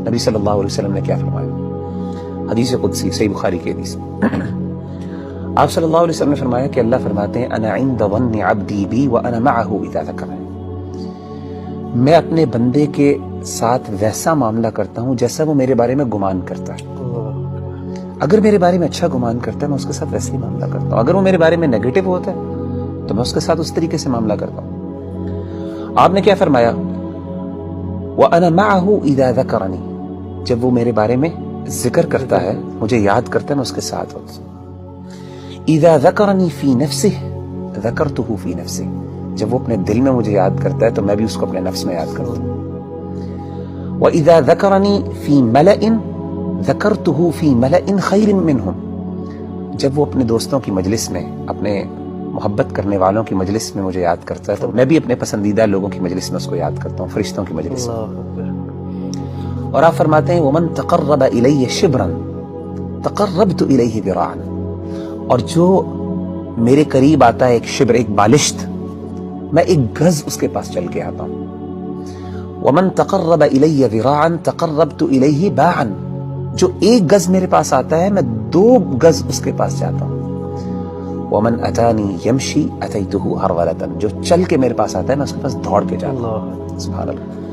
نبی صلی اللہ علیہ وسلم نے کیا فرمایا؟ حدیث قدسی، صحیح بخاری کی حدیث۔ آپ صلی اللہ علیہ وسلم نے فرمایا کہ اللہ فرماتے ہیں انا عند ظن عبدی بی وانا معه اذا ذکرنی، میں اپنے بندے کے ساتھ ویسا معاملہ کرتا ہوں جیسا وہ میرے بارے میں گمان کرتا ہے۔ اگر میرے بارے میں اچھا گمان کرتا ہے میں اس کے ساتھ ویسے ہی معاملہ کرتا ہوں، اگر وہ میرے بارے میں نیگیٹو ہوتا ہے تو میں اس کے ساتھ اس طریقے سے معاملہ کرتا ہوں۔ آپ نے کیا فرمایا؟ وَأَنَا مَعَهُ إِذَا ذَكَرَنِي، جب وہ میرے بارے میں ذکر کرتا ہے، مجھے یاد کرتا ہے، میں اس کے ساتھ ہوتا ہوں۔ إِذَا ذَكَرَنِي فِي نَفْسِهِ ذَكَرْتُهُ فِي نَفْسِهِ، جب وہ اپنے دل میں مجھے یاد کرتا ہے تو میں بھی اس کو اپنے نفس میں یاد کرتا ہوں۔ وَإِذَا ذَكَرَنِي فِي مَلَئٍ ذَكَرْتُهُ فِي مَلَئٍ خَيْرٍ مِّنْهُمْ، جب وہ اپنے دوستوں کی مجلس میں، اپنے محبت کرنے والوں کی مجلس میں مجھے یاد کرتا ہے تو میں بھی اپنے پسندیدہ لوگوں کی مجلس میں اس کو یاد کرتا ہوں، فرشتوں کی مجلس میں۔ اور آپ فرماتے ہیں وَمَن تَقَرَّبَ إِلَيَّ شِبْرًا تَقَرَّبْتُ إِلَيْهِ ذِرَاعًا، اور جو میرے قریب آتا ہے ایک شبر، ایک بالشت، میں ایک گز اس کے پاس چل کے آتا ہوں۔ وَمَن تَقَرَّبَ إِلَيَّ ذِرَاعًا تَقَرَّبْتُ إِلَيْهِ بَاعًا، جو ایک گز میرے پاس آتا ہے میں 2 گز اس کے پاس جاتا ہوں۔ وَمَنْ أَتَانِي يَمْشِي أَتَيْتُهُ هَرْوَلَةً، جو چل کے میرے پاس آتا ہے میں اس کے پاس دوڑ کے جاتا ہوں۔ سبحان اللہ۔